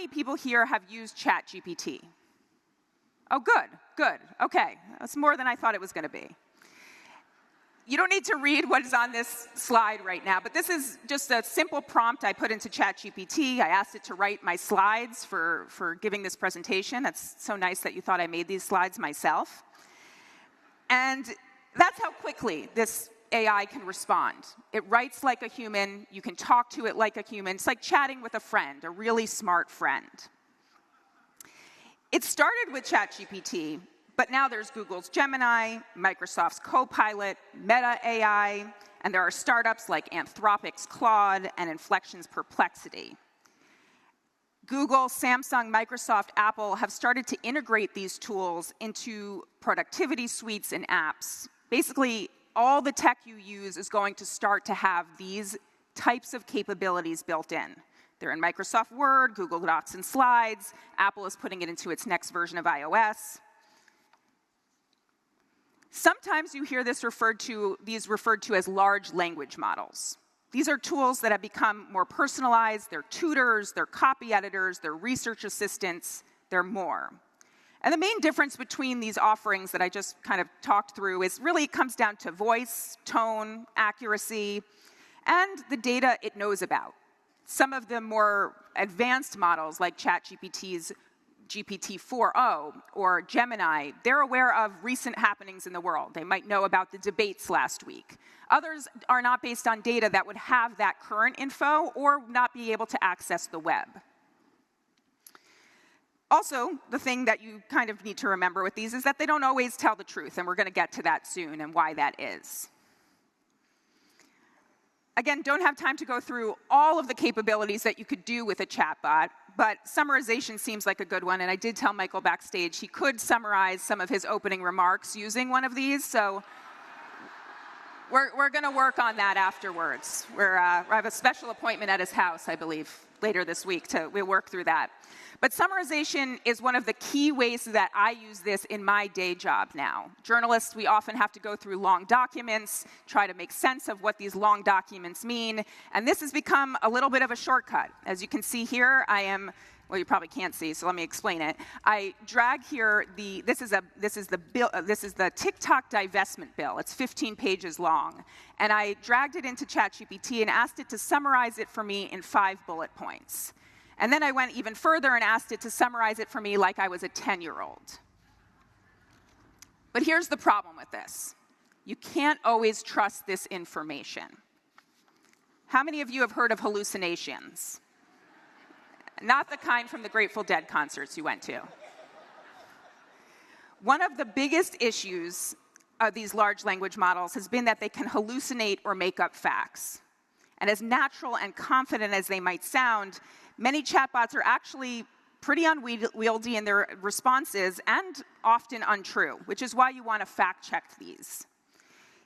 many people here have used ChatGPT? Oh, good, good. Okay, that's more than I thought it was going to be. You don't need to read what is on this slide right now, but this is just a simple prompt I put into ChatGPT. I asked it to write my slides for giving this presentation. That's so nice that you thought I made these slides myself. And that's how quickly this AI can respond. It writes like a human. You can talk to it like a human. It's like chatting with a friend, a really smart friend. It started with ChatGPT, but now there's Google's Gemini, Microsoft's Copilot, Meta AI, and there are startups like Anthropic's Claude and Inflection's Perplexity. Google, Samsung, Microsoft, Apple have started to integrate these tools into productivity suites and apps. Basically, all the tech you use is going to start to have these types of capabilities built in. They're in Microsoft Word, Google Docs and Slides. Apple is putting it into its next version of iOS. Sometimes you hear these referred to as large language models. These are tools that have become more personalized. They're tutors, they're copy editors, they're research assistants, they're more. And the main difference between these offerings that I just kind of talked through is really it comes down to voice, tone, accuracy, and the data it knows about. Some of the more advanced models, like ChatGPT's GPT-4o or Gemini, they're aware of recent happenings in the world. They might know about the debates last week. Others are not based on data that would have that current info or not be able to access the web. Also, the thing that you kind of need to remember with these is that they don't always tell the truth, and we're going to get to that soon and why that is. Again, don't have time to go through all of the capabilities that you could do with a chatbot, but summarization seems like a good one, and I did tell Michael backstage he could summarize some of his opening remarks using one of these, so we're going to work on that afterwards. I have a special appointment at his house, I believe, later this week we'll work through that. But summarization is one of the key ways that I use this in my day job now. Journalists, we often have to go through long documents, try to make sense of what these long documents mean, and this has become a little bit of a shortcut. As you can see here, well, you probably can't see, so let me explain it. I drag here this is the TikTok divestment bill. It's 15 pages long, and I dragged it into ChatGPT and asked it to summarize it for me in 5 bullet points. And then I went even further and asked it to summarize it for me like I was a 10-year-old. But here's the problem with this. You can't always trust this information. How many of you have heard of hallucinations? Not the kind from the Grateful Dead concerts you went to. One of the biggest issues of these large language models has been that they can hallucinate or make up facts. And as natural and confident as they might sound, many chatbots are actually pretty unwieldy in their responses and often untrue, which is why you want to fact-check these.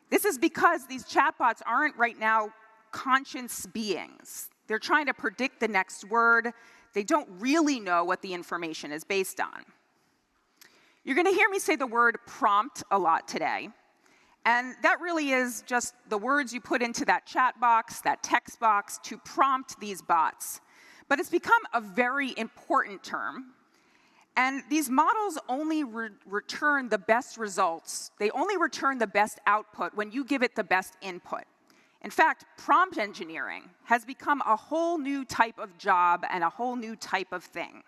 This is because these chatbots aren't right now conscious beings. They're trying to predict the next word. They don't really know what the information is based on. You're going to hear me say the word prompt a lot today. And that really is just the words you put into that chat box, that text box, to prompt these bots. But it's become a very important term. And these models only return the best results. They only return the best output when you give it the best input. In fact, prompt engineering has become a whole new type of job and a whole new type of thing.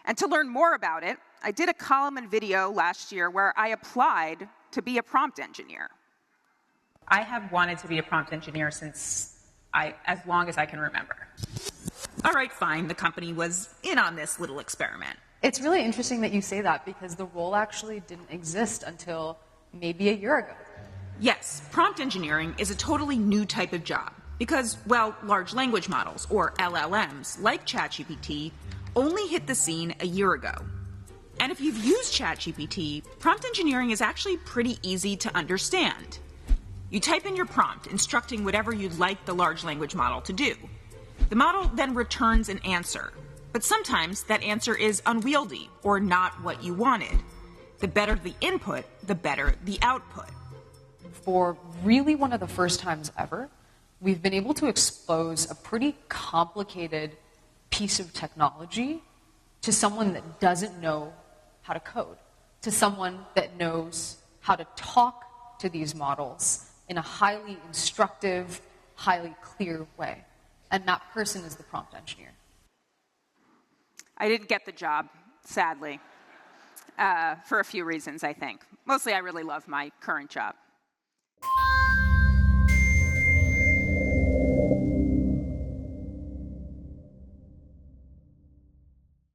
And to learn more about it, I did a column and video last year where I applied to be a prompt engineer. I have wanted to be a prompt engineer since as long as I can remember. All right, fine. The company was in on this little experiment. It's really interesting that you say that because the role actually didn't exist until maybe a year ago. Yes, prompt engineering is a totally new type of job because, well, large language models, or LLMs, like ChatGPT, only hit the scene a year ago. And if you've used ChatGPT, prompt engineering is actually pretty easy to understand. You type in your prompt, instructing whatever you'd like the large language model to do. The model then returns an answer, but sometimes that answer is unwieldy or not what you wanted. The better the input, the better the output. For really one of the first times ever, we've been able to expose a pretty complicated piece of technology to someone that doesn't know how to code, to someone that knows how to talk to these models in a highly instructive, highly clear way. And that person is the prompt engineer. I didn't get the job, sadly, for a few reasons, I think. Mostly I really love my current job.